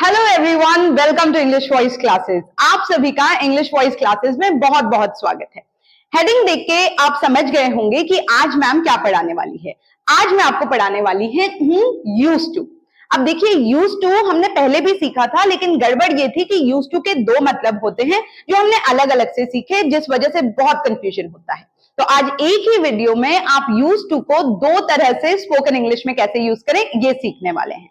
Hello everyone, welcome to English voice classes. आप सभी का इंग्लिश वॉइस क्लासेस में बहुत बहुत स्वागत है। हेडिंग देख के आप समझ गए होंगे कि आज मैम क्या पढ़ाने वाली है। आज मैं आपको पढ़ाने वाली है यूज्ड टू। अब देखिए, यूज्ड टू हमने पहले भी सीखा था, लेकिन गड़बड़ ये थी कि यूज्ड टू के दो मतलब होते हैं जो हमने अलग अलग से सीखे, जिस वजह से बहुत कंफ्यूजन होता है। तो आज एक ही वीडियो में आप यूज्ड टू को दो तरह से स्पोकन इंग्लिश में कैसे यूज करें ये सीखने वाले हैं।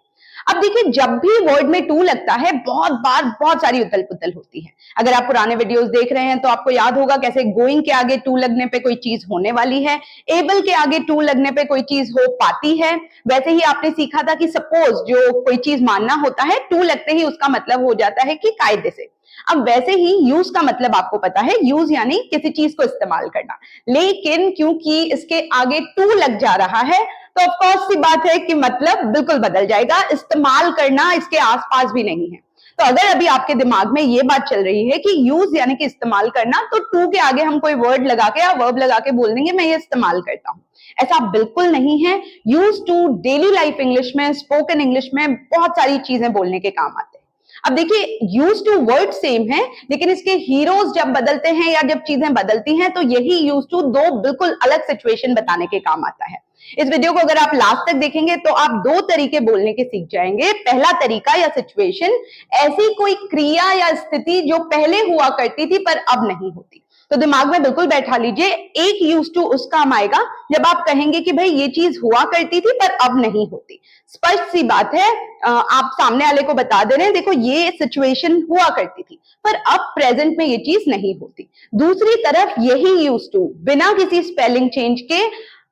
अब देखिए, जब भी वर्ड में टू लगता है बहुत बार बहुत सारी उथल पुथल होती है। अगर आप पुराने वीडियोस देख रहे हैं तो आपको याद होगा कैसे गोइंग के आगे टू लगने पे कोई चीज होने वाली है, एबल के आगे टू लगने पे कोई चीज हो पाती है। वैसे ही आपने सीखा था कि सपोज जो कोई चीज मानना होता है, टू लगते ही उसका मतलब हो जाता है कि कायदे से। अब वैसे ही यूज का मतलब आपको पता है, यूज यानी किसी चीज को इस्तेमाल करना, लेकिन क्योंकि इसके आगे टू लग जा रहा है तो ऑफ कोर्स सी बात है कि मतलब बिल्कुल बदल जाएगा। इस्तेमाल करना इसके आसपास भी नहीं है। तो अगर अभी आपके दिमाग में ये बात चल रही है कि यूज यानी कि इस्तेमाल करना, तो टू के आगे हम कोई वर्ड लगा के या वर्ब लगा के बोल देंगे मैं ये इस्तेमाल करता हूं, ऐसा बिल्कुल नहीं है। Use to daily life English में, स्पोकन इंग्लिश में बहुत सारी चीजें बोलने के काम आते हैं। अब देखिए, यूज टू वर्ड सेम है, लेकिन इसके हीरोज जब बदलते हैं या जब चीजें बदलती हैं तो यही यूज टू दो बिल्कुल अलग सिचुएशन बताने के काम आता है। इस वीडियो को अगर आप लास्ट तक देखेंगे तो आप दो तरीके बोलने के सीख जाएंगे। पहला तरीका या सिचुएशन, ऐसी कोई क्रिया या स्थिति जो पहले हुआ करती थी पर अब नहीं होती। तो दिमाग में बिल्कुल बैठा लीजिए, एक यूज टू उस काम आएगा जब आप कहेंगे कि भाई ये चीज हुआ करती थी पर अब नहीं होती। स्पष्ट सी बात है, आप सामने वाले को बता दे रहे हैं देखो ये सिचुएशन हुआ करती थी पर अब प्रेजेंट में ये चीज नहीं होती। दूसरी तरफ यही यूज टू बिना किसी स्पेलिंग चेंज के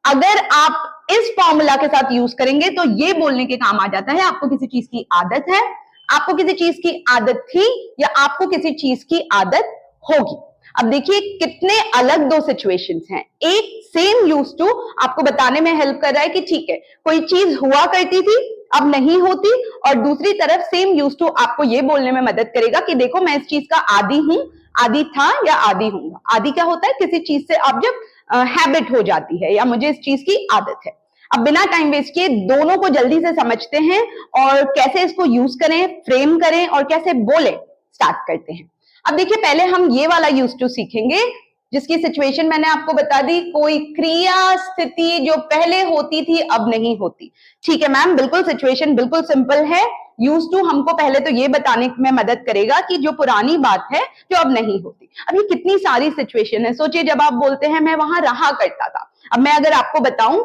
अगर आप इस फॉर्मूला के साथ यूज करेंगे तो ये बोलने के काम आ जाता है आपको किसी चीज की आदत है, आपको किसी चीज की आदत थी या आपको किसी चीज की आदत होगी। अब देखिए कितने अलग दो सिचुएशंस हैं। एक सेम यूज टू आपको बताने में हेल्प कर रहा है कि ठीक है कोई चीज हुआ करती थी अब नहीं होती, और दूसरी तरफ सेम यूज टू आपको ये बोलने में मदद करेगा कि देखो मैं इस चीज का आदी हूं, आदी था या आदी हूंगा। आदी क्या होता है? किसी चीज से आप जब हैबिट हो जाती है या मुझे इस चीज की आदत है। अब बिना टाइम वेस्ट किए दोनों को जल्दी से समझते हैं और कैसे इसको यूज करें, फ्रेम करें और कैसे बोले स्टार्ट करते हैं। अब देखिए, पहले हम ये वाला यूज टू सीखेंगे जिसकी सिचुएशन मैंने आपको बता दी, कोई क्रिया स्थिति जो पहले होती थी अब नहीं होती। ठीक है मैम, बिल्कुल सिचुएशन बिल्कुल सिंपल है। यूज टू हमको पहले तो ये बताने में मदद करेगा कि जो पुरानी बात है जो अब नहीं होती। अब ये कितनी सारी सिचुएशन है। सोचिए, जब आप बोलते हैं मैं वहां रहा करता था, अब मैं अगर आपको बताऊं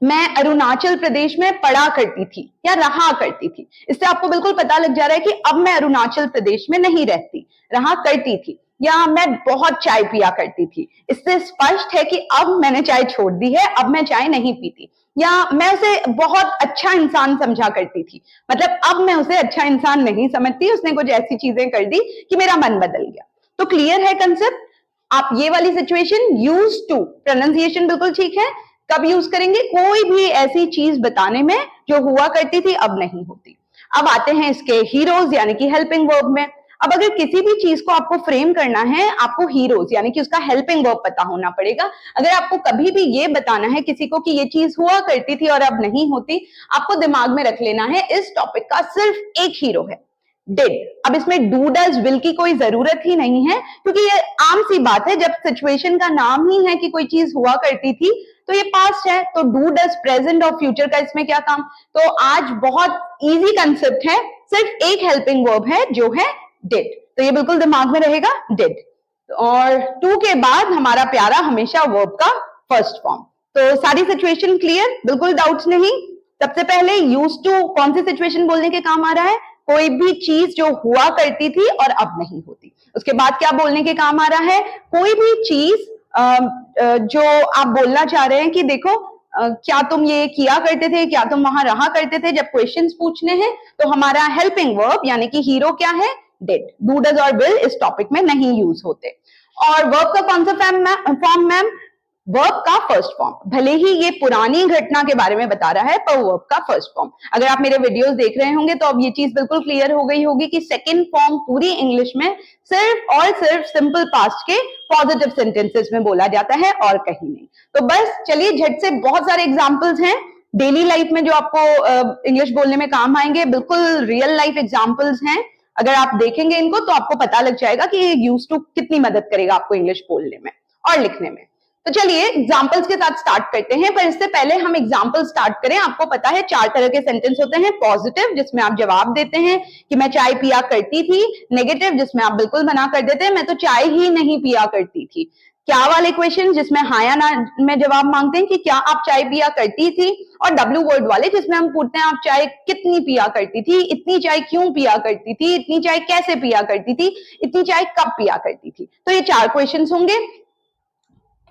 मैं अरुणाचल प्रदेश में पढ़ा करती थी या रहा करती थी, इससे आपको बिल्कुल पता लग जा रहा है कि अब मैं अरुणाचल प्रदेश में नहीं रहती, रहा करती थी। या मैं बहुत चाय पिया करती थी, इससे स्पष्ट है कि अब मैंने चाय छोड़ दी है, अब मैं चाय नहीं पीती। या मैं उसे बहुत अच्छा इंसान समझा करती थी, मतलब अब मैं उसे अच्छा इंसान नहीं समझती, उसने कुछ ऐसी चीजें कर दी कि मेरा मन बदल गया। तो क्लियर है कंसेप्ट? आप ये वाली सिचुएशन यूज टू, प्रोनाउंसिएशन बिल्कुल ठीक है, कब यूज करेंगे? कोई भी ऐसी चीज बताने में जो हुआ करती थी अब नहीं होती। अब आते हैं इसके हीरोज यानी कि हेल्पिंग वर्ब में। अब अगर किसी भी चीज को आपको फ्रेम करना है, आपको हीरोज यानी कि उसका हेल्पिंग वर्ब पता होना पड़ेगा। अगर आपको कभी भी ये बताना है किसी को कि ये चीज हुआ करती थी और अब नहीं होती, आपको दिमाग में रख लेना है इस टॉपिक का सिर्फ एक हीरो है, डिड। अब इसमें डू डज विल की कोई जरूरत ही नहीं है, क्योंकि ये आम सी बात है, जब सिचुएशन का नाम ही है कि कोई चीज हुआ करती थी तो ये पास्ट है, तो डू डज प्रेजेंट और फ्यूचर का इसमें क्या काम। तो आज बहुत इजी कंसेप्ट है, सिर्फ एक हेल्पिंग वर्ब है जो है डिड, तो ये बिल्कुल दिमाग में रहेगा डिड। और टू के बाद हमारा प्यारा हमेशा वर्ब का फर्स्ट फॉर्म। तो सारी सिचुएशन क्लियर, बिल्कुल डाउट्स नहीं। सबसे पहले यूज टू कौन सी सिचुएशन बोलने के काम आ रहा है? कोई भी चीज जो हुआ करती थी और अब नहीं होती। उसके बाद क्या बोलने के काम आ रहा है? कोई भी चीज जो आप बोलना चाह रहे हैं कि देखो क्या तुम ये किया करते थे, क्या तुम वहां रहा करते थे, जब क्वेश्चंस पूछने हैं तो हमारा हेल्पिंग वर्ब यानी कि हीरो क्या है? डिड। डू डज और विल इस टॉपिक में नहीं यूज होते। और वर्ब का कौन सा फॉर्म मैम? वर्ब का फर्स्ट फॉर्म। भले ही ये पुरानी घटना के बारे में बता रहा है पर वर्ब का फर्स्ट फॉर्म। अगर आप मेरे वीडियोस देख रहे होंगे तो अब ये चीज बिल्कुल क्लियर हो गई होगी कि सेकंड फॉर्म पूरी इंग्लिश में सिर्फ और सिर्फ सिंपल पास्ट के पॉजिटिव सेंटेंसेस में बोला जाता है और कहीं नहीं। तो बस चलिए झट से, बहुत सारे एग्जांपल्स हैं, डेली लाइफ में जो आपको इंग्लिश बोलने में काम आएंगे, बिल्कुल रियल लाइफ एग्जांपल्स हैं। अगर आप देखेंगे इनको तो आपको पता लग जाएगा कि ये यूज टू कितनी मदद करेगा आपको इंग्लिश बोलने में और लिखने में। तो चलिए एग्जांपल्स के साथ स्टार्ट करते हैं, पर इससे पहले हम एग्जांपल स्टार्ट करें। आपको पता है 4 तरह के सेंटेंस होते हैं। पॉजिटिव, जिसमें आप जवाब देते हैं कि मैं चाय पिया करती थी। नेगेटिव, जिसमें आप बिल्कुल मना कर देते हैं, मैं तो चाय ही नहीं पिया करती थी। क्या वाले क्वेश्चन, जिसमें हाँ या ना में जवाब मांगते हैं कि क्या आप चाय पिया करती थी। और डब्ल्यू वर्ड वाले, जिसमें हम पूछते हैं आप चाय कितनी पिया करती थी, इतनी चाय क्यों पिया करती थी, इतनी चाय कैसे पिया करती थी, इतनी चाय कब पिया करती थी। तो ये 4 क्वेश्चन होंगे।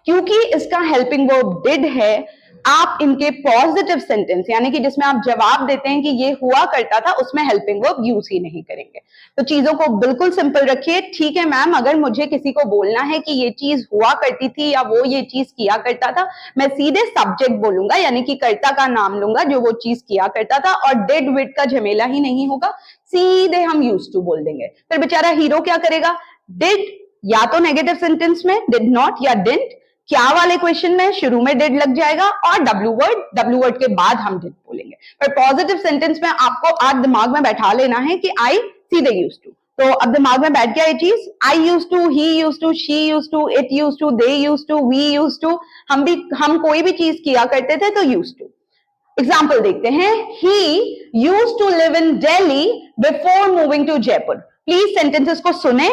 क्योंकि इसका हेल्पिंग वर्ब डिड है, आप इनके पॉजिटिव सेंटेंस यानी कि जिसमें आप जवाब देते हैं कि ये हुआ करता था, उसमें हेल्पिंग वर्ब यूज ही नहीं करेंगे। तो चीजों को बिल्कुल सिंपल रखिए। ठीक है मैम, अगर मुझे किसी को बोलना है कि ये चीज हुआ करती थी या वो ये चीज किया करता था, मैं सीधे सब्जेक्ट बोलूंगा, यानी कि कर्ता का नाम लूंगा जो वो चीज किया करता था, और डिड विड का झमेला ही नहीं होगा, सीधे हम यूज टू बोल देंगे। फिर बेचारा हीरो क्या करेगा, डिड या तो नेगेटिव सेंटेंस में डिड नॉट या डिडंट, क्या वाले क्वेश्चन में शुरू में डिड लग जाएगा, और डब्ल्यू वर्ड के बाद हम डिड बोलेंगे। पर पॉजिटिव सेंटेंस में आपको आज दिमाग में बैठा लेना है कि आई सीधे यूज टू। तो अब दिमाग में बैठ गया ये चीज, I use to, he use to, she use to, it use to, they use to, we use to. हम कोई भी चीज किया करते थे तो यूज टू। एग्जाम्पल देखते हैं। He use to live in Delhi before moving to Jaipur. Please sentences को सुने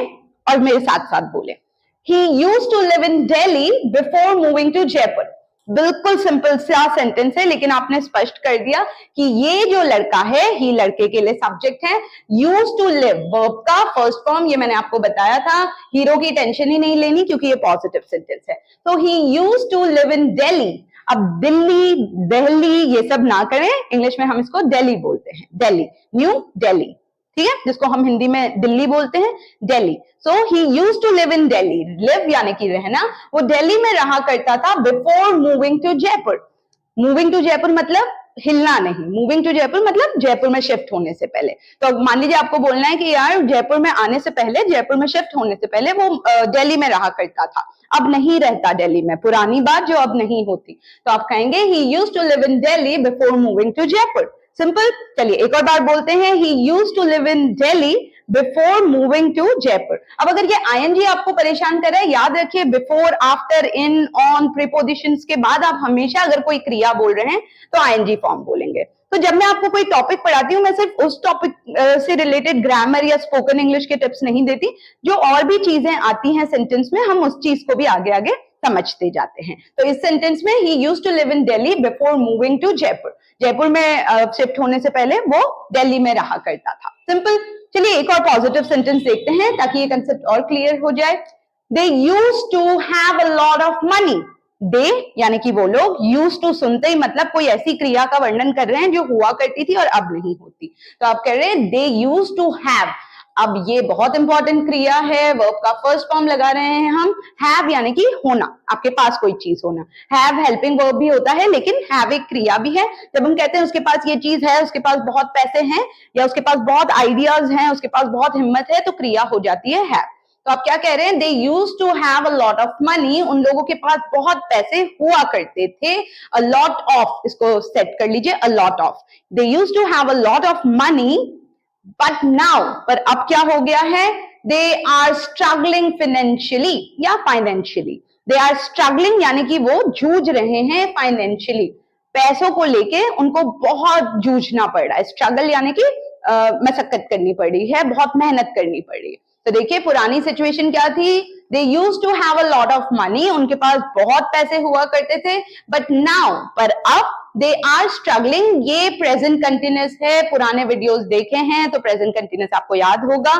और मेरे साथ साथ बोले। He used to live in Delhi before moving to Jaipur. बिल्कुल सिंपल सा सेंटेंस है, लेकिन आपने स्पष्ट कर दिया कि ये जो लड़का है, ही लड़के के लिए सब्जेक्ट है। यूज टू लिव वर्ब का फर्स्ट फॉर्म, ये मैंने आपको बताया था। हीरो की टेंशन ही नहीं लेनी क्योंकि ये पॉजिटिव सेंटेंस है। तो he use to live in Delhi. अब दिल्ली, दिल्ली ये सब ना करें, इंग्लिश में हम इसको दिल्ली बोलते हैं। दिल्ली, न्यू दिल्ली, ठीक है, जिसको हम हिंदी में दिल्ली बोलते हैं, Delhi. So he used to live in Delhi, live यानी कि रहना, वो दिल्ली में रहा करता था before moving to Jaipur. Moving to Jaipur मतलब हिलना नहीं, मूविंग टू जयपुर मतलब जयपुर में शिफ्ट होने से पहले। तो मान लीजिए आपको बोलना है कि यार जयपुर में आने से पहले, जयपुर में शिफ्ट होने से पहले वो दिल्ली में रहा करता था, अब नहीं रहता दिल्ली में, पुरानी बात जो अब नहीं होती। तो आप कहेंगे he used to live in Delhi before moving to Jaipur. Simple. चलिए एक और बार बोलते हैं, he used to live in Delhi before moving to Jaipur. अब अगर ये आईएनजी आपको परेशान कर रहा है, याद रखिए before, after, in, on, prepositions के बाद आप हमेशा अगर कोई क्रिया बोल रहे हैं तो आईएनजी फॉर्म बोलेंगे। तो जब मैं आपको कोई टॉपिक पढ़ाती हूँ, मैं सिर्फ उस टॉपिक से रिलेटेड ग्रामर या स्पोकन इंग्लिश के टिप्स नहीं देती, जो और भी चीजें आती हैं सेंटेंस में, हम उस चीज को भी आगे आगे समझते जाते हैं। तो इस सेंटेंस में he used to live in Delhi before moving to Jaipur, Jaipur में शिफ्ट होने से पहले वो दिल्ली में रहा करता था। सिंपल। चलिए एक और पॉजिटिव सेंटेंस देखते हैं ताकि ये कंसेप्ट और क्लियर हो जाए। They used to have a lot of money. They यानी कि वो लोग, यूज्ड टू सुनते ही मतलब कोई ऐसी क्रिया का वर्णन कर रहे हैं जो हुआ करती थी और अब नहीं होती। तो आप कह रहे हैं दे यूज्ड टू हैव। अब ये बहुत इंपॉर्टेंट क्रिया है, वर्ब का फर्स्ट फॉर्म लगा रहे हैं हम। हैव यानी कि होना, आपके पास कोई चीज होना। हैव हेल्पिंग वर्ब भी होता है, लेकिन हैव एक क्रिया भी है। जब हम कहते हैं उसके पास ये चीज है, उसके पास बहुत पैसे हैं, या उसके पास बहुत आइडियाज हैं, उसके पास बहुत हिम्मत है, तो क्रिया हो जाती है हैव। तो आप क्या कह रहे हैं, they used to have a lot of money. उन लोगों के पास बहुत पैसे हुआ करते थे। अ लॉट ऑफ, इसको सेट कर लीजिए, a lot of. They used to have a lot of money but now, पर अब क्या हो गया है, दे आर स्ट्रगलिंग फाइनेंशियली या फाइनेंशियली। दे आर स्ट्रगलिंग यानी कि वो जूझ रहे हैं फाइनेंशियली, पैसों को लेके उनको बहुत जूझना पड़ रहा है। स्ट्रगल यानी कि मशक्कत करनी पड़ी है, बहुत मेहनत करनी पड़ी है। तो देखिए पुरानी सिचुएशन क्या थी, they used to have a lot of money, उनके पास बहुत पैसे हुआ करते थे, बट नाउ, पर अब दे आर स्ट्रगलिंग। ये प्रेजेंट कंटिन्यूस है, पुराने वीडियोस देखे हैं तो प्रेजेंट कंटिन्यूस आपको याद होगा,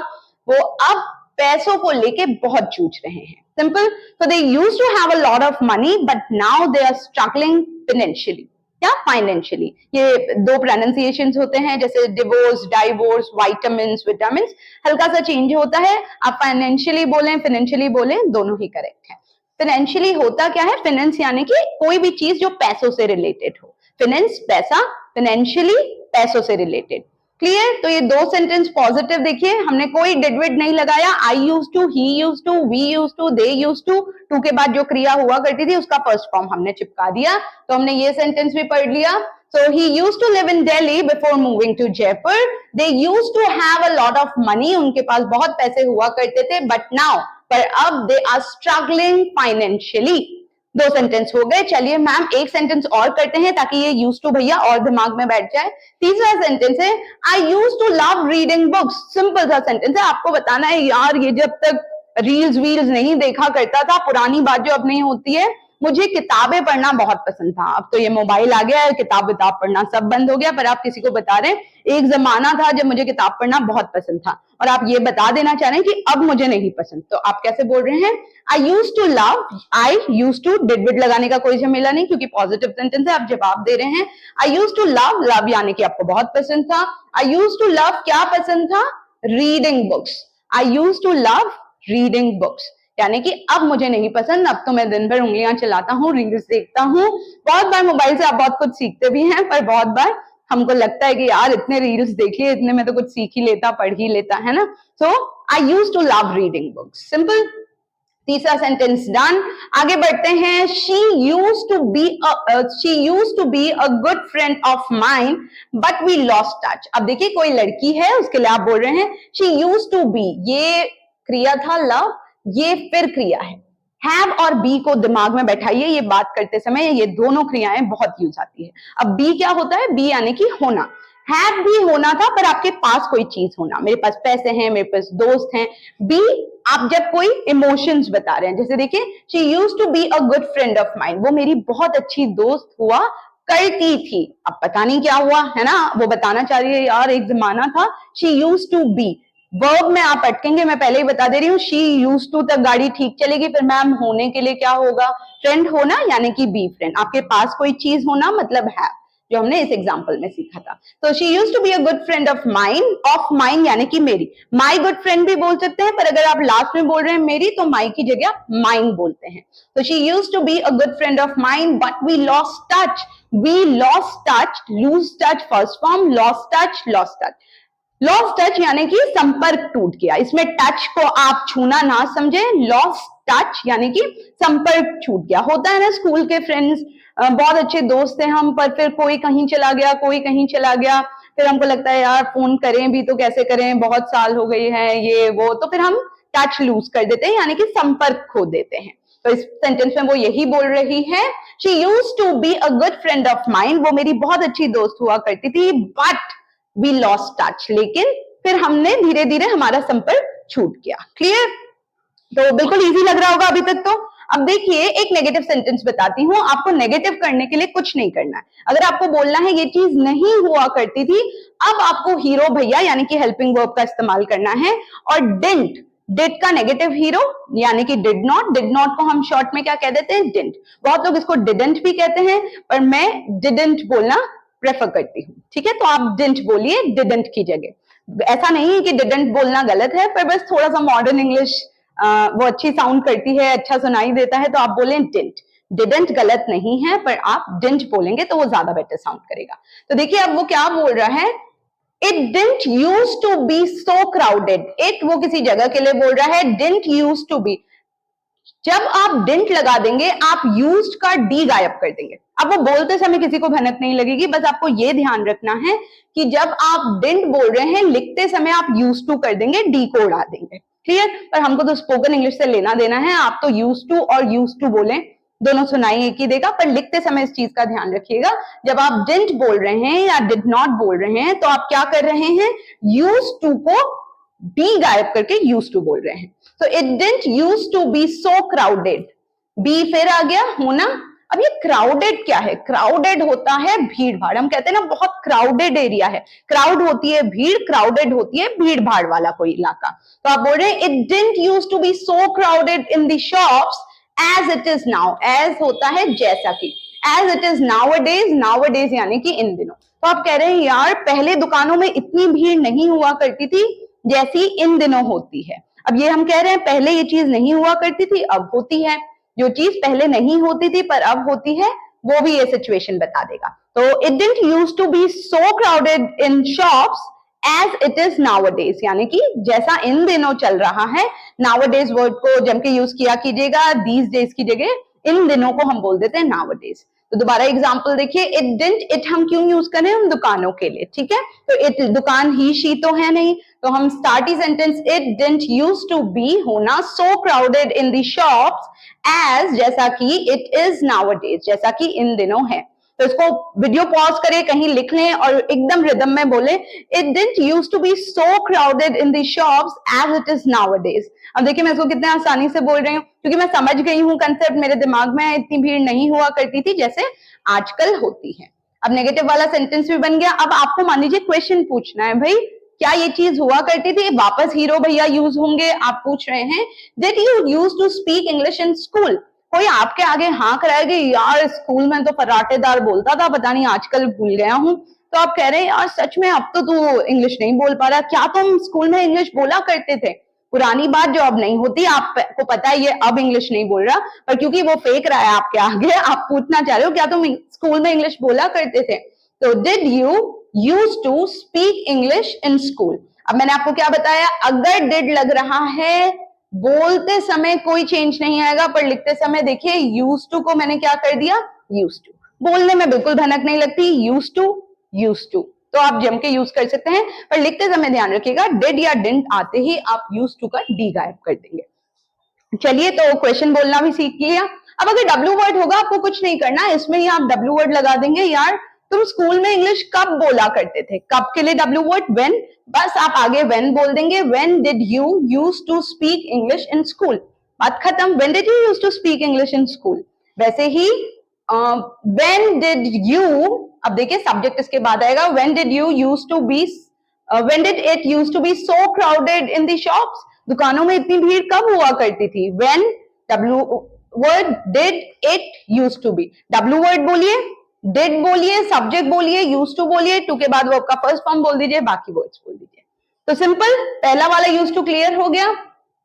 वो अब पैसों को लेके बहुत जूझ रहे हैं। सिंपल। तो they used to have a lot of money but now they are struggling financially या फाइनेंशियली। ये दो प्रोनाउंसिएशंस होते हैं, जैसे डिवोर्स, डाइवोर्स, विटामिन्स, विटामिन्स, हल्का सा चेंज होता है। आप फाइनेंशियली बोलें, फाइनेंशियली बोलें, दोनों ही करेक्ट है। फाइनेंशियली होता क्या है, फाइनेंस यानी कि कोई भी चीज जो पैसों से रिलेटेड हो। फाइनेंस पैसा, फाइनेंशियली पैसों से रिलेटेड। क्लियर। तो ये दो सेंटेंस पॉजिटिव देखिए, हमने कोई डिड विड नहीं लगाया। I use to, he use to, we use to, they use to, to के बाद जो क्रिया हुआ करती थी उसका फर्स्ट फॉर्म हमने चिपका दिया। तो हमने ये सेंटेंस भी पढ़ लिया, So he used to live in Delhi before moving to Jaipur. They used to have a lot of money. उनके पास बहुत पैसे हुआ करते थे. But now, पर अब they are struggling financially. 2 sentence हो गए. चलिए मैम एक सेंटेंस और करते हैं ताकि ये used to भैया और दिमाग में बैठ जाए. तीसरा सेंटेंस है I used to love reading books. Simple सा सेंटेंस है. आपको बताना है यार ये जब तक रील्स वील्स नहीं देखा करता था, पुरानी बात जो अब नहीं होती है, मुझे किताबें पढ़ना बहुत पसंद था. अब तो ये मोबाइल आ गया है, किताब पढ़ना सब बंद हो गया. पर आप किसी को बता रहे हैं एक जमाना था जब मुझे किताब पढ़ना बहुत पसंद था, और आप ये बता देना चाह रहे हैं कि अब मुझे नहीं पसंद. तो आप कैसे बोल रहे हैं? I use to love. I use to did विड लगाने का कोई झमेला नहीं क्योंकि पॉजिटिव सेंटेंस है, आप जवाब दे रहे हैं. I use to love. Love यानी कि आपको बहुत पसंद था. आई यूज टू लव क्या पसंद था? Reading books. I use to love reading books यानी कि अब मुझे नहीं पसंद, अब तो मैं दिन भर उंगलियां चलाता हूँ, रील्स देखता हूँ. बहुत बार मोबाइल से आप बहुत कुछ सीखते भी हैं, पर बहुत बार हमको लगता है कि यार इतने रील्स देख लिए, इतने में तो कुछ सीख ही लेता, पढ़ ही लेता, है ना. So I use to love reading books. Simple. तीसरा सेंटेंस डन. आगे बढ़ते हैं. She use to be a good friend of mine but we lost touch. अब देखिए कोई लड़की है, उसके लिए आप बोल रहे हैं शी यूज टू बी. ये क्रिया था लव, ये फिर क्रिया है. हैव और बी को दिमाग में बैठाइए. ये बात करते समय ये दोनों क्रियाएं बहुत यूज आती है. अब बी क्या होता है? बी यानी कि होना. हैव भी होना था पर आपके पास कोई चीज होना. मेरे पास पैसे हैं, मेरे पास दोस्त हैं. बी आप जब कोई इमोशंस बता रहे हैं, जैसे देखिए she used to be a good friend of mine. वो मेरी बहुत अच्छी दोस्त हुआ करती थी. अब पता नहीं क्या हुआ, है ना. वो बताना चाह रही है यार एक जमाना था. She used to be. Verb में आप अटकेंगे, मैं पहले ही बता दे रही हूँ. शी यूज्ड टू तक गाड़ी ठीक चलेगी, फिर मैम होने के लिए क्या होगा? फ्रेंड होना यानी कि बी फ्रेंड. आपके पास कोई चीज होना मतलब है, जो हमने इस एग्जांपल में सीखा था. तो she used to be a good friend of mine. Of mine यानी कि मेरी. माई गुड फ्रेंड भी बोल सकते हैं, पर अगर आप लास्ट में बोल रहे हैं मेरी, तो माई की जगह माइन बोलते हैं. तो she used to be a good friend of mine but we lost touch. We lost touch. Lose touch first form, lost touch, lost touch. Lost touch यानी कि संपर्क टूट गया. इसमें टच को आप छूना ना समझे. लॉस्ट टच यानी कि संपर्क छूट गया. होता है ना स्कूल के फ्रेंड्स, बहुत अच्छे दोस्त थे हम, पर फिर कोई कहीं चला गया, कोई कहीं चला गया. फिर हमको लगता है यार फोन करें भी तो कैसे करें, बहुत साल हो गई है ये वो, तो फिर हम टच लूज कर देते हैं यानी कि संपर्क खो देते हैं. तो इस सेंटेंस में वो यही बोल रही है. She used to be a good friend of mine. वो मेरी बहुत अच्छी दोस्त हुआ करती थी, बट वी लॉस्ट टच. लेकिन फिर हमने धीरे धीरे हमारा संपर्क छूट गया. क्लियर? तो बिल्कुल इजी लग रहा होगा अभी तक तो. अब देखिए एक नेगेटिव सेंटेंस बताती हूँ. आपको नेगेटिव करने के लिए कुछ नहीं करना है. अगर आपको बोलना है ये चीज नहीं हुआ करती थी, अब आपको हीरो भैया यानी कि हेल्पिंग वर्ब का इस्तेमाल करना है. और डिडंट, डिड का नेगेटिव हीरो यानी कि डिड नॉट. डिड नॉट को हम शॉर्ट में क्या कह देते हैं? डिडंट. बहुत लोग इसको डिडंट भी कहते हैं, पर मैं डिडंट बोलना प्रेफर करती हूँ. ठीक है, तो आप डिडंट बोलिए डिडंट की जगह. ऐसा नहीं है कि डिडंट बोलना गलत है, पर बस थोड़ा सा मॉडर्न इंग्लिश वो अच्छी साउंड करती है, अच्छा सुनाई देता है, तो आप बोलें डिडंट. डिडंट गलत नहीं है, पर आप डिडंट बोलेंगे तो वो ज्यादा बेटर साउंड करेगा. तो देखिए अब वो क्या बोल रहा है. It didn't use to be so crowded. It वो किसी जगह के लिए बोल रहा है. Didn't use to be. जब आप डिडंट लगा देंगे, आप यूज्ड का डी गायब कर देंगे. अब वो बोलते समय किसी को भनक नहीं लगेगी. बस आपको ये ध्यान रखना है कि जब आप डिडंट बोल रहे हैं, लिखते समय आप यूज्ड टू कर देंगे, डी को उड़ा देंगे. क्लियर? पर हमको तो स्पोकन इंग्लिश से लेना देना है. आप तो यूज्ड टू और यूज्ड टू बोलें, दोनों सुनाई एक ही देगा, पर लिखते समय इस चीज का ध्यान रखिएगा. जब आप डिडंट बोल रहे हैं या डिड नॉट बोल रहे हैं, तो आप क्या कर रहे हैं? यूज्ड टू को डी गायब करके यूज्ड टू बोल रहे हैं. तो it didn't use to be so crowded. Be फिर आ गया होना. अब ये क्राउडेड क्या है? क्राउडेड होता है भीड़ भाड़. हम कहते हैं ना बहुत क्राउडेड एरिया है. क्राउड होती है भीड़, क्राउडेड होती है भीड़ भाड़ वाला कोई इलाका. तो आप बोल रहे हैं it didn't use to be so crowded in the shops as it is now. As होता है जैसा कि. As it is nowadays. Nowadays यानी कि इन दिनों. तो आप कह रहे हैं यार पहले दुकानों में इतनी भीड़ नहीं हुआ करती थी जैसी इन दिनों होती है. अब ये हम कह रहे हैं पहले ये चीज नहीं हुआ करती थी, अब होती है. जो चीज पहले नहीं होती थी पर अब होती है, वो भी ये सिचुएशन बता देगा. तो it didn't use to be so crowded in shops as it is nowadays यानी कि जैसा इन दिनों चल रहा है. नाउअडेज वर्ड को जम के यूज किया कीजिएगा. दीज डेज की जगह इन दिनों को हम बोल देते हैं नाउअडेज. तो दोबारा एग्जाम्पल देखिए, इट डिडंट, इट हम क्यों यूज करें, हम दुकानों के लिए, ठीक है। तो इट दुकान, ही शी तो है नहीं, तो हम स्टार्टी sentence it didn't use to be होना so crowded in the shops as, जैसा कि इट इज नाउअडेज, जैसा कि इन दिनों है। तो इसको वीडियो पॉज करें, कहीं लिख लें और एकदम रिदम में बोले, it didn't use to be so crowded in the shops as it is nowadays. अब देखिए मैं इसको कितने आसानी से बोल रही हूँ, क्योंकि मैं समझ गई हूँ कंसेप्ट, मेरे दिमाग में इतनी भीड़ नहीं हुआ करती थी जैसे आजकल होती है। अब नेगेटिव वाला सेंटेंस भी बन गया। अब आपको मान लीजिए क्वेश्चन पूछना है, भाई क्या ये चीज हुआ करती थी, वापस हीरो भैया यूज होंगे। आप पूछ रहे हैं, did you use to speak English in school. कोई आपके आगे हाँ कराएगी, यार स्कूल में तो फर्राटेदार बोलता था, पता नहीं आजकल भूल गया हूँ। तो आप कह रहे हैं यार सच में अब तो तू इंग्लिश नहीं बोल पा रहा, क्या तुम स्कूल में इंग्लिश बोला करते थे। पुरानी बात जो अब नहीं होती, आपको पता है ये अब इंग्लिश नहीं बोल रहा, पर क्योंकि वो फेक रहा है आपके आगे, आप पूछना चाह रहे हो क्या तुम स्कूल में इंग्लिश बोला करते थे। तो did you use to speak English in school. अब मैंने आपको क्या बताया, अगर डिड लग रहा है बोलते समय कोई चेंज नहीं आएगा, पर लिखते समय देखिए यूज टू को मैंने क्या कर दिया, यूज टू। बोलने में बिल्कुल भनक नहीं लगती, यूज टू यूज टू, तो आप जम के यूज कर सकते हैं, पर लिखते समय ध्यान रखिएगा डिड या डिडंट आते ही आप यूज टू का डी गायब कर देंगे। चलिए, तो क्वेश्चन बोलना भी सीख लिया। अब अगर डब्ल्यू वर्ड होगा आपको कुछ नहीं करना, इसमें ही आप डब्ल्यू वर्ड लगा देंगे। यार तुम स्कूल में इंग्लिश कब बोला करते थे, कब के लिए डब्ल्यू वर्ड, व्हेन, बस आप आगे व्हेन बोल देंगे। When did you use to speak English in school, बात खत्म। When did you use to speak English in school. वैसे ही व्हेन डिड यू, अब देखिए सब्जेक्ट इसके बाद आएगा, when did you use to be, when did it use to be so crowded in the shops, दुकानों में इतनी भीड़ कब हुआ करती थी। When W word did it use to be, W word बोलिए, डिड बोलिए, सब्जेक्ट बोलिए, यूज टू बोलिए, टू के बाद वर्ब का फर्स्ट फॉर्म बोल दीजिए, बाकी वर्ड्स बोल दीजिए। तो सिंपल, पहला वाला यूज टू क्लियर हो गया।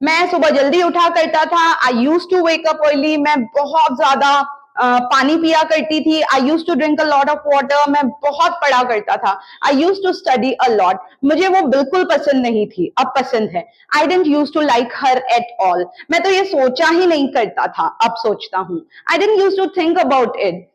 मैं सुबह जल्दी उठा करता था, I use to wake up early, मैं बहुत ज्यादा पानी पिया करती थी, I use to drink a lot of water, मैं बहुत पढ़ा करता था, I use to study a lot, मुझे वो बिल्कुल पसंद नहीं थी, अब पसंद है। I didn't use to like her at all, मैं तो ये सोचा ही नहीं करता था, अब सोचता हूँ। I didn't use to think about it,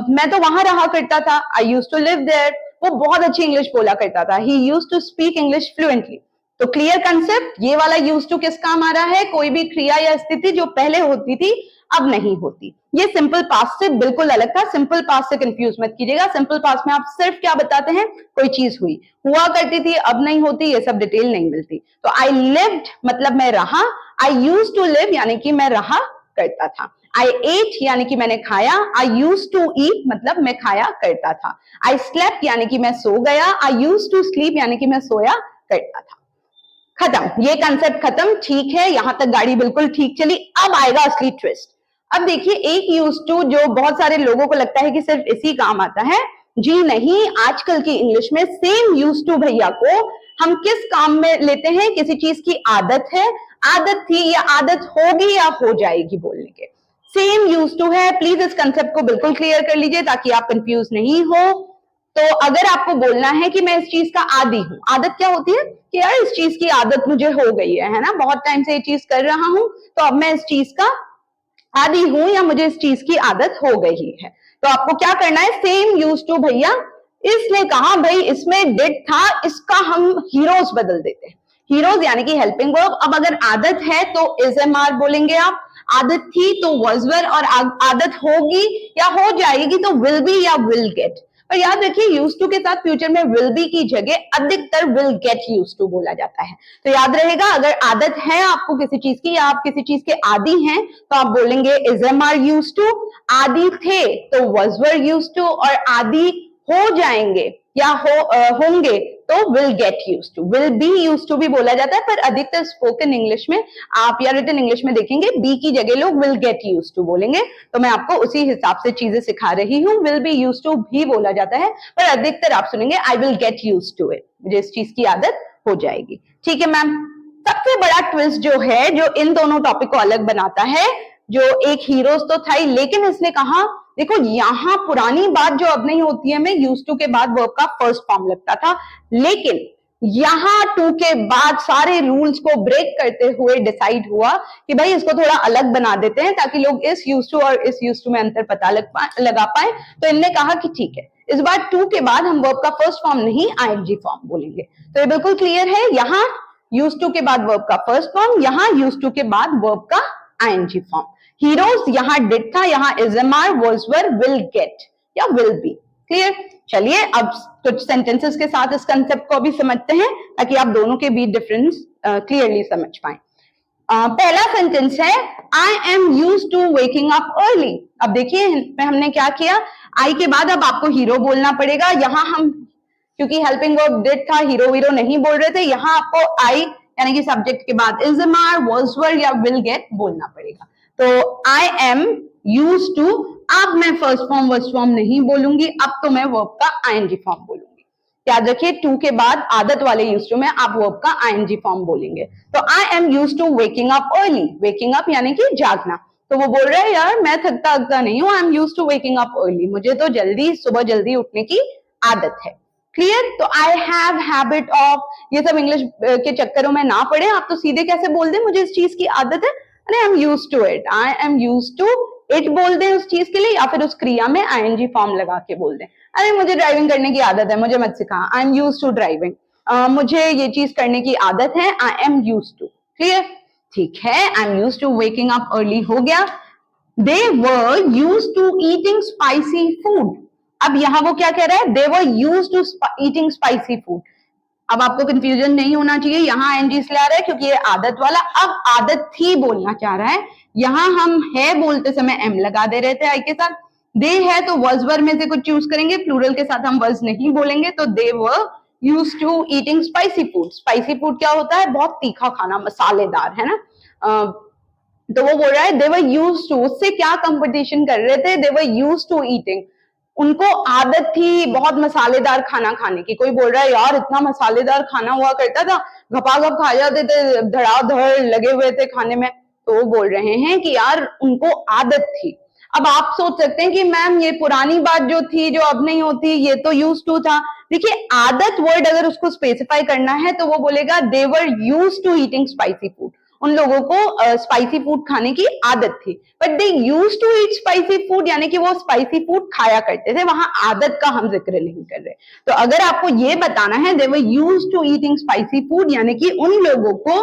मैं तो वहां रहा करता था, I use to live there, वो बहुत अच्छी इंग्लिश बोला करता था, he use to speak English fluently. तो क्लियर कंसेप्ट, ये वाला यूज टू किस काम आ रहा है, कोई भी क्रिया या स्थिति जो पहले होती थी अब नहीं होती। ये सिंपल पास्ट से बिल्कुल अलग था, सिंपल पास्ट से कंफ्यूज मत कीजिएगा। सिंपल पास्ट में आप सिर्फ क्या बताते हैं, कोई चीज हुई, हुआ करती थी, अब नहीं होती, ये सब डिटेल नहीं मिलती। तो आई लिव्ड मतलब मैं रहा, आई यूज टू लिव यानी कि मैं रहा करता था, आई एट यानी कि मैंने खाया, आई यूज टू ईट मतलब मैं खाया करता था, आई स्लेप्ट यानी कि मैं सो गया, आई यूज टू स्लीप यानी कि मैं सोया करता था। खत्म, ये कंसेप्ट खत्म, ठीक है, यहां तक गाड़ी बिल्कुल ठीक चली। अब आएगा असली ट्विस्ट। अब देखिए एक यूज टू जो बहुत सारे लोगों को लगता है कि सिर्फ इसी काम आता है, जी नहीं, आजकल की इंग्लिश में सेम यूज टू भैया को हम किस काम में लेते हैं, किसी चीज की आदत है, आदत थी या आदत होगी या हो जाएगी बोलने के, सेम यूज टू है। प्लीज इस कंसेप्ट को बिल्कुल क्लियर कर लीजिए ताकि आप कंफ्यूज नहीं हो। तो अगर आपको बोलना है कि मैं इस चीज का आदी हूं, आदत क्या होती है कि यार इस चीज की आदत मुझे हो गई है ना, बहुत टाइम से ये चीज कर रहा हूं, तो अब मैं इस चीज का आदी हूं या मुझे इस चीज की आदत हो गई है। तो आपको क्या करना है, सेम यूज टू भैया, इसने कहा भाई इसमें डिड था, इसका हम हीरोज बदल देते हैं, हीरोज यानी कि हेल्पिंग वर्ब। अब अगर आदत है तो इज एम आर बोलेंगे आप, आदत थी तो was were, और आदत होगी या हो जाएगी तो will be या will get। पर याद रखिए यूज टू के साथ फ्यूचर में विल बी की जगह अधिकतर विल गेट यूज टू बोला जाता है। तो याद रहेगा, अगर आदत है आपको किसी चीज की या आप किसी चीज के आदी हैं तो आप बोलेंगे is am are use to, आदी थे तो was were यूज टू, और आदी हो जाएंगे या होंगे तो will get use to, will be use to भी बोला जाता है, पर अधिकतर स्पोकन इंग्लिश में आप या रिटन इंग्लिश में देखेंगे बी की जगह लोग विल गेट यूज टू बोलेंगे। तो मैं आपको उसी हिसाब से चीजें सिखा रही हूँ, विल बी यूज टू भी बोला जाता है, पर अधिकतर आप सुनेंगे I will get use to it, मुझे इस चीज की आदत हो जाएगी। ठीक है मैम। सबसे बड़ा ट्विस्ट जो है, जो इन दोनों टॉपिक को अलग बनाता है, जो एक हीरोज तो था ही, लेकिन इसने कहा देखो यहां पुरानी बात जो अब नहीं होती है, मैं यूज टू के बाद वर्ब का फर्स्ट फॉर्म लगता था, लेकिन यहाँ टू के बाद सारे रूल्स को ब्रेक करते हुए डिसाइड हुआ कि भाई इसको थोड़ा अलग बना देते हैं ताकि लोग इस यूज टू और इस यूज टू में अंतर पता लगा पाए। तो इनने कहा कि ठीक है, इस बार टू के बाद हम वर्ब का फर्स्ट फॉर्म नहीं आईएनजी फॉर्म बोलेंगे। तो ये बिल्कुल क्लियर है, यहाँ यूज टू के बाद वर्ब का फर्स्ट फॉर्म, यहाँ यूज टू के बाद वर्ब का आईएनजी फॉर्म। हीरोज यहाँ डिड था, यहाँ इजएमआर, वर्ड्स वर, विल गेट या विल बी। क्लियर? चलिए अब कुछ सेंटेंसेस के साथ इस कंसेप्ट को भी समझते हैं ताकि आप दोनों के बीच डिफरेंस क्लियरली समझ पाए। पहला सेंटेंस है I am used to waking up early. अब देखिए हमने क्या किया, आई के बाद अब आपको हीरो बोलना पड़ेगा। यहाँ हम क्योंकि हेल्पिंग वर्ब डिड था, हीरो वीरो नहीं बोल रहे थे, यहाँ आपको आई यानी कि सब्जेक्ट के बाद इजएमआर, वर्ड्स वर या विल गेट बोलना पड़ेगा। तो आई एम यूज्ड टू, अब मैं फर्स्ट फॉर्म वर्स्ट फॉर्म नहीं बोलूंगी, अब तो मैं वर्ब का आईएनजी फॉर्म बोलूंगी। याद रखिए टू के बाद आदत वाले यूज्ड टू में आप वर्ब का आईएनजी फॉर्म बोलेंगे। तो I am used to waking up early, waking up यानी कि जागना। तो वो बोल रहे हैं यार मैं थकता नहीं हूँ, I am used to waking up early, मुझे तो सुबह जल्दी उठने की आदत है। क्लियर? तो आई हैव हैबिट ऑफ, ये सब इंग्लिश के चक्करों में ना पड़े, आप तो सीधे कैसे बोल दें मुझे इस चीज की आदत है, अरे I am used to it, I am used to it बोल दें उस चीज के लिए, या फिर उस क्रिया में आईएनजी फॉर्म लगा के बोल दें। अरे मुझे ड्राइविंग करने की आदत है, मुझे मत सिखा, I am used to driving, मुझे ये चीज करने की आदत है, I am used to. Clear? ठीक है, I am used to waking up early हो गया। They were used to eating spicy food. अब यहाँ वो क्या कह रहा है, they were used to eating spicy food. अब आपको कंफ्यूजन नहीं होना चाहिए, यहाँ आईएनजी इसलिए आ रहा है क्योंकि ये आदत वाला अब आदत थी बोलना चाह रहा है। यहाँ हम है बोलते समय एम लगा दे रहे थे आई के साथ, दे है तो वर्स वर में से कुछ चूज करेंगे, प्लूरल के साथ हम वर्स नहीं बोलेंगे। तो they were used to eating spicy food. Spicy food क्या होता है, बहुत तीखा खाना, मसालेदार, है ना। तो वो बोल रहा है दे वर यूज्ड टू, उससे क्या कंपटीशन कर रहे थे, दे वर यूज्ड टू ईटिंग, उनको आदत थी बहुत मसालेदार खाना खाने की। कोई बोल रहा है यार इतना मसालेदार खाना हुआ करता था, घपाघप खा जाते थे, धड़ाधड़ लगे हुए थे खाने में। तो वो बोल रहे हैं कि यार उनको आदत थी। अब आप सोच सकते हैं कि मैम ये पुरानी बात जो थी जो अब नहीं होती, ये तो यूज्ड टू था। देखिए आदत वर्ड अगर उसको स्पेसिफाई करना है तो वो बोलेगा they were used to eating spicy food, उन लोगों को स्पाइसी फूड खाने की आदत थी। But they used to eat spicy food यानी कि वो स्पाइसी फूड खाया करते थे, वहां आदत का हम जिक्र नहीं कर रहे। तो अगर आपको ये बताना है they were used to eating spicy food यानी कि उन लोगों को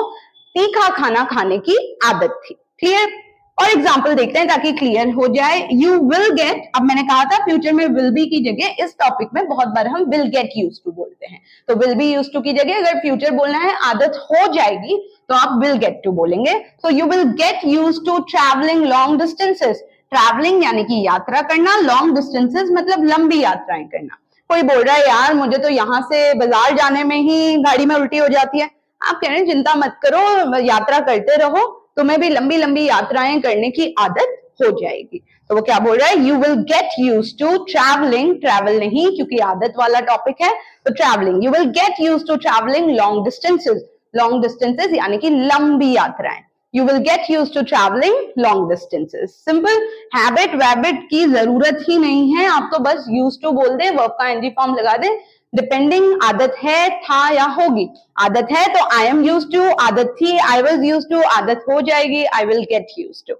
तीखा खाना खाने की आदत थी। क्लियर? और एग्जाम्पल देखते हैं ताकि क्लियर हो जाए। यू विल गेट, अब मैंने कहा था फ्यूचर में विल बी की जगह इस टॉपिक में बहुत बार हम विल गेट यूज टू बोलते हैं। तो विल बी यूज टू की जगह अगर फ्यूचर बोलना है, आदत हो जाएगी, तो आप विल गेट टू बोलेंगे। तो you will get use to travelling long distances. Travelling यानी कि यात्रा करना, लॉन्ग डिस्टेंसेस मतलब लंबी यात्राएं करना। कोई बोल रहा है यार मुझे तो यहाँ से बाजार जाने में ही गाड़ी में उल्टी हो जाती है, आप कह रहे हैं चिंता मत करो, यात्रा करते रहो, तुम्हें भी लंबी लंबी यात्राएं करने की आदत हो जाएगी। तो वो क्या बोल रहा है, you will get use to travelling, travel नहीं क्योंकि आदत वाला टॉपिक है, तो travelling, you will get use to travelling long distances, long distances यानी कि लंबी यात्राएं। You will get use to travelling long distances. Simple, habit वैबिट की जरूरत ही नहीं है, आप तो बस यूज टू बोल दे, वर्ब का एनजी फॉर्म लगा दे, डिपेंडिंग आदत है, था या होगी। आदत है तो आई एम यूज टू, आदत थी आई वॉज यूज टू, आदत हो जाएगी I will get use to.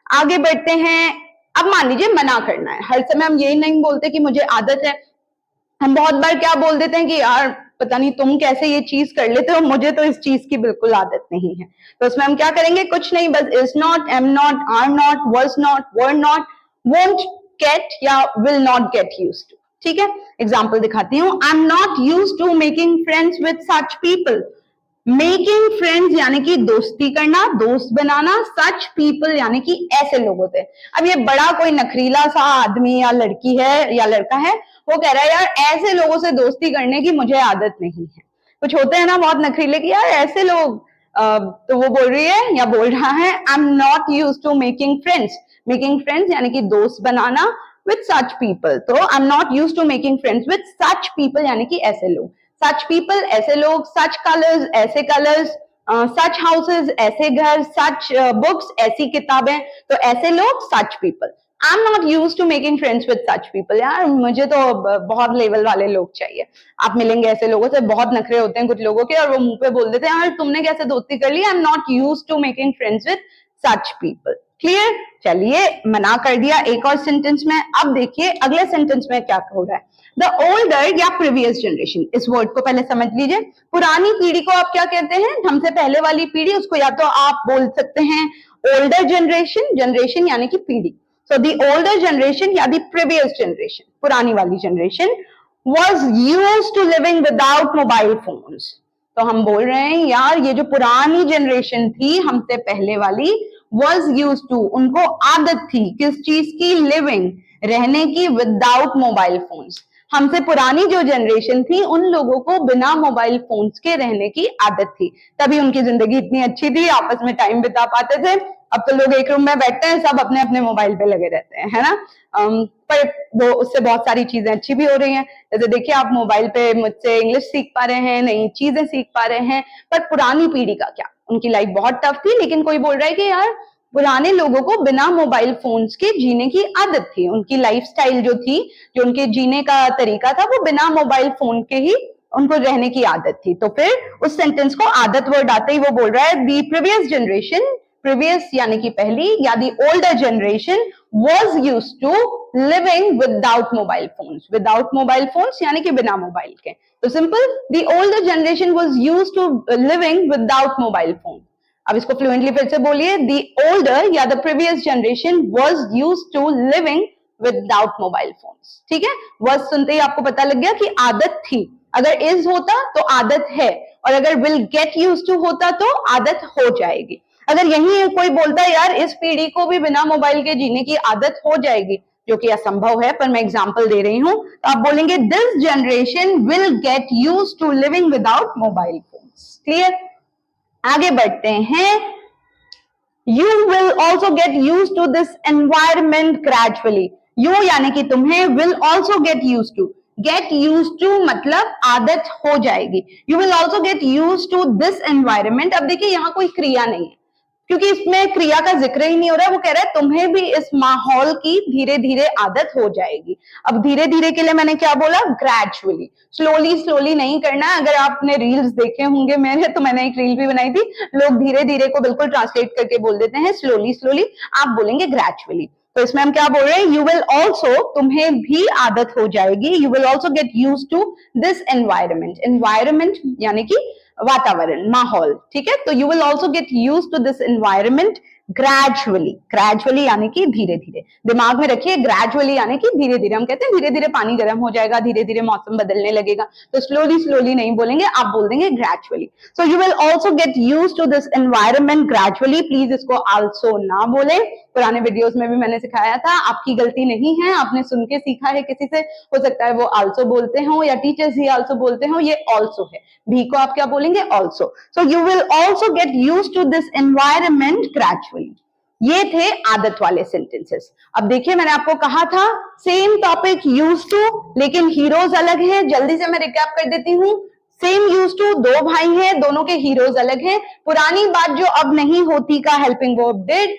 आगे बढ़ते हैं। अब मान लीजिए मना करना है, हर समय हम यही नहीं बोलते कि मुझे आदत है, हम बहुत बार क्या बोल देते हैं कि यार पता नहीं तुम कैसे ये चीज कर लेते हो, मुझे तो इस चीज की बिल्कुल आदत नहीं है। तो उसमें हम क्या करेंगे, कुछ नहीं, बस is not, am not, are not, was not, were not, won't get या will not get used to. ठीक है, एग्जाम्पल दिखाती हूँ। I am not use to making friends with such people. Making friends यानी कि दोस्ती करना, दोस्त बनाना, सच पीपल यानी कि ऐसे लोगों से। अब ये बड़ा कोई नखरीला सा आदमी या लड़की है या लड़का है, वो कह रहा है यार ऐसे लोगों से दोस्ती करने की मुझे आदत नहीं है। कुछ होते हैं ना बहुत नखरीले कि यार ऐसे लोग, तो वो बोल रही है या बोल रहा है I am not use to making friends. Making friends यानी कि दोस्त बनाना, with such people, तो I'm not used to making friends with such people यानी कि ऐसे लोग। such people ऐसे लोग, such colors ऐसे colors, such houses ऐसे घर, such books ऐसी किताबें, तो ऐसे लोग such people। I am not use to making friends with such people. यार मुझे तो बहुत लेवल वाले लोग चाहिए। आप मिलेंगे ऐसे लोगों से, बहुत नखरे होते हैं कुछ लोगों के, और वो मुंह पे बोल देते हैं यार तुमने कैसे दोस्ती कर ली, I am not use to making friends with such people. Clear? चलिए, मना कर दिया एक और सेंटेंस में। अब देखिए अगले सेंटेंस में क्या हो रहा है। द ओल्डर या प्रीवियस जनरेशन, इस वर्ड को पहले समझ लीजिए। पुरानी पीढ़ी को आप क्या कहते हैं? हमसे पहले वाली पीढ़ी, उसको या तो आप बोल सकते हैं ओल्डर जनरेशन, जनरेशन यानी कि पीढ़ी। So the older generation या the previous generation, पुरानी वाली generation was used to living without mobile phones। तो हम बोल रहे हैं यार ये जो पुरानी generation थी हमसे पहले वाली, was used to, उनको आदत थी किस चीज की? living, रहने की without mobile phones। हमसे पुरानी जो जनरेशन थी उन लोगों को बिना मोबाइल फोन्स के रहने की आदत थी, तभी उनकी जिंदगी इतनी अच्छी थी, आपस में टाइम बिता पाते थे। अब तो लोग एक रूम में बैठते हैं, सब अपने अपने मोबाइल पे लगे रहते हैं, है ना। पर वो उससे बहुत सारी चीजें अच्छी भी हो रही हैं। जैसे देखिए आप मोबाइल पे मुझसे इंग्लिश सीख पा रहे हैं, नई चीजें सीख पा रहे हैं। पर पुरानी पीढ़ी का क्या? उनकी लाइफ बहुत टफ थी, लेकिन कोई बोल रहा है कि यार पुराने लोगों को बिना मोबाइल फोन्स के जीने की आदत थी, उनकी लाइफस्टाइल जो थी, जो उनके जीने का तरीका था, वो बिना मोबाइल फोन के ही उनको रहने की आदत थी। तो फिर उस सेंटेंस को आदत वर्ड आते ही वो बोल रहा है दी प्रीवियस जनरेशन, प्रीवियस यानी कि पहली, या the older generation was used to living without mobile phones, without mobile phones यानी कि बिना मोबाइल के। तो simple, the older generation was used to living without mobile phone। अब इसको फ्लुएंटली फिर से बोलिए, the older या the previous generation was used to living without mobile phones। ठीक है, was सुनते ही आपको पता लग गया कि आदत थी। अगर is होता तो आदत है, और अगर will get used to होता तो आदत हो जाएगी। अगर यही कोई बोलता है यार इस पीढ़ी को भी बिना मोबाइल के जीने की आदत हो जाएगी, जो कि असंभव है, पर मैं एग्जांपल दे रही हूं, तो आप बोलेंगे this generation will get used to living without mobile phones. Clear? आगे बढ़ते हैं। You will also get used to this environment gradually। You यानी कि तुम्हें, will also get used to, get used to मतलब आदत हो जाएगी। You will also get used to this environment। अब देखिए यहाँ कोई क्रिया नहीं है, क्योंकि इसमें क्रिया का जिक्र ही नहीं हो रहा है। वो कह रहा है तुम्हें भी इस माहौल की धीरे धीरे आदत हो जाएगी। अब धीरे धीरे के लिए मैंने क्या बोला? ग्रेजुअली, स्लोली स्लोली नहीं करना है। अगर आपने रील्स देखे होंगे मेरे, तो मैंने एक रील भी बनाई थी, लोग धीरे धीरे को बिल्कुल ट्रांसलेट करके बोल देते हैं स्लोली स्लोली, आप बोलेंगे ग्रेजुअली। तो इसमें हम क्या बोल रहे हैं? यू विल ऑल्सो, तुम्हें भी आदत हो जाएगी, you will also get used to this environment. Environment यानी कि वातावरण, माहौल। ठीक है, तो you will also get used to this environment gradually. Gradually यानी कि धीरे धीरे, दिमाग में रखिए, ग्रेजुअली यानी कि धीरे धीरे। हम कहते हैं धीरे धीरे पानी गर्म हो जाएगा, धीरे धीरे मौसम बदलने लगेगा, तो स्लोली स्लोली नहीं बोलेंगे, आप बोल देंगे gradually. So you will also get used to this environment gradually. Please इसको आल्सो ना बोले, पुराने वीडियोस में भी मैंने सिखाया था, आपकी गलती नहीं है, आपने सुन के सीखा है किसी से, हो सकता है वो आल्सो बोलते हो या टीचर्स ही आल्सो बोलते हो, ये ऑल्सो है, भी को आप क्या बोलेंगे? Also. So you will also get used to this environment gradually. ये थे आदत वाले सेंटेंसेस। अब देखिए मैंने आपको कहा था सेम टॉपिक यूज्ड टू, लेकिन हीरोज अलग हैं। जल्दी से मैं रिकैप कर देती हूँ। सेम यूज्ड टू, दो भाई हैं, दोनों के हीरोज अलग हैं। पुरानी बात जो अब नहीं होती का हेल्पिंग वर्ब डिड।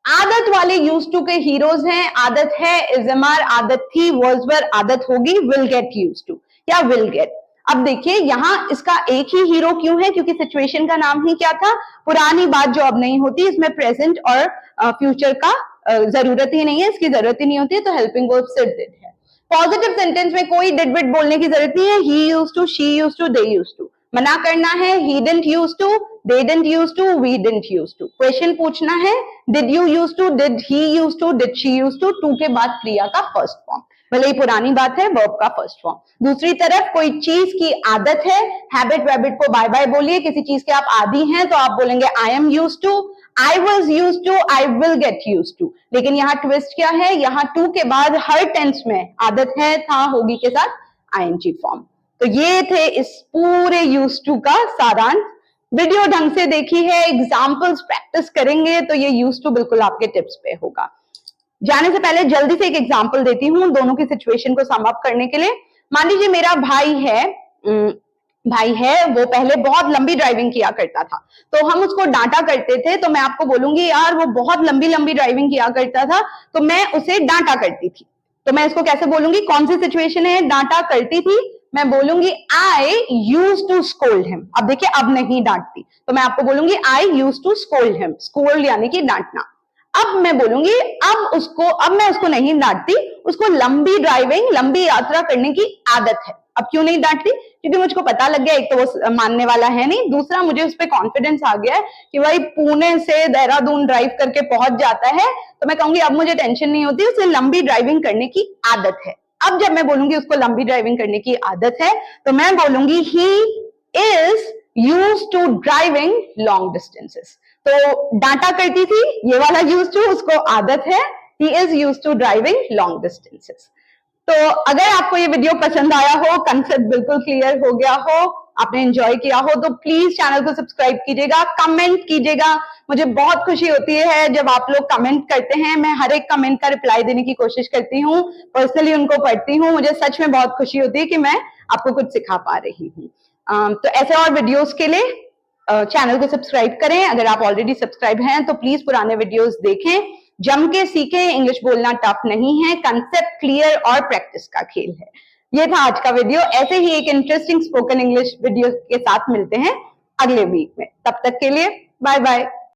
आदत वाले यूज्ड टू के हीरोज हैं, आदत है, इज़मार आदत थी, वर्ड्स वर आदत होगी, विल गेट यूज्ड टू या विल गेट। अब देखिए यहां इसका एक ही हीरो क्यों है? क्योंकि सिचुएशन का नाम ही क्या था? पुरानी बात जो अब नहीं होती। इसमें प्रेजेंट और फ्यूचर का जरूरत ही नहीं है, इसकी जरूरत ही नहीं होती है, तो हेल्पिंग वर्ब सिर्फ डिड है। पॉजिटिव सेंटेंस में कोई डिड विड बोलने की जरूरत नहीं है। He used to, she used to, they used to. मना करना है, he didn't used to, they didn't used to, we didn't used to। Question पूछना है, did you used to, did he used to, did she used to, to के बाद क्रिया का first form, भले ही पुरानी बात है, वर्ब का फर्स्ट फॉर्म। दूसरी तरफ कोई चीज की आदत है, हैबिट वैबिट को बाय बाय बोलिए। किसी चीज के आप आदी हैं तो आप बोलेंगे I am used to, I was used to, I will get used to. लेकिन यहाँ ट्विस्ट क्या है? यहाँ टू के बाद हर टेंस में आदत है, था, होगी के साथ आईएनजी फॉर्म। तो ये थे इस पूरे यूज्ड टू का सारांश। वीडियो ढंग से देखी है, एग्जाम्पल्स प्रैक्टिस करेंगे तो ये यूज्ड टू बिल्कुल आपके टिप्स पे होगा। जाने से पहले जल्दी से एक एग्जाम्पल देती हूँ दोनों की सिचुएशन को सम अप करने के लिए। मान लीजिए मेरा भाई है, भाई है वो पहले बहुत लंबी ड्राइविंग किया करता था, तो हम उसको डांटा करते थे। तो मैं आपको बोलूंगी यार वो बहुत लंबी लंबी ड्राइविंग किया करता था, तो मैं उसे डांटा करती थी। तो मैं इसको कैसे बोलूंगी, कौन सी सिचुएशन है, डांटा करती थी, मैं बोलूंगी I use to scold him. अब देखिए अब नहीं डांटती, तो मैं आपको बोलूंगी I use to scold him, scold यानी कि डांटना। अब मैं बोलूंगी अब मैं उसको नहीं डांटती, उसको लंबी ड्राइविंग लंबी यात्रा करने की आदत है। अब क्यों नहीं डांटती, क्योंकि मुझको पता लग गया, एक तो वो मानने वाला है नहीं, दूसरा मुझे उस पर कॉन्फिडेंस आ गया है कि भाई पुणे से देहरादून ड्राइव करके पहुंच जाता है, तो मैं कहूंगी अब मुझे टेंशन नहीं होती, उसे लंबी ड्राइविंग करने की आदत है। अब जब मैं बोलूंगी उसको लंबी ड्राइविंग करने की आदत है, तो मैं बोलूंगी he is use to driving long distances. तो डांटा करती थी, ये वाला यूज टू, उसको आदत है, he is use to driving long distances. तो अगर आपको ये वीडियो पसंद आया हो, कंसेप्ट बिल्कुल क्लियर हो गया हो, आपने एंजॉय किया हो, तो प्लीज चैनल को सब्सक्राइब कीजिएगा, कमेंट कीजिएगा। मुझे बहुत खुशी होती है जब आप लोग कमेंट करते हैं, मैं हर एक कमेंट का रिप्लाई देने की कोशिश करती हूँ, पर्सनली उनको पढ़ती हूँ। मुझे सच में बहुत खुशी होती है कि मैं आपको कुछ सिखा पा रही हूँ। तो ऐसे और वीडियोस के लिए चैनल को सब्सक्राइब करें। अगर आप ऑलरेडी सब्सक्राइब हैं तो प्लीज पुराने वीडियोस देखें, जम के सीखें। इंग्लिश बोलना टफ नहीं है, कंसेप्ट क्लियर और प्रैक्टिस का खेल है। ये था आज का वीडियो। ऐसे ही एक इंटरेस्टिंग स्पोकन इंग्लिश वीडियो के साथ मिलते हैं अगले वीक में। तब तक के लिए बाय बाय।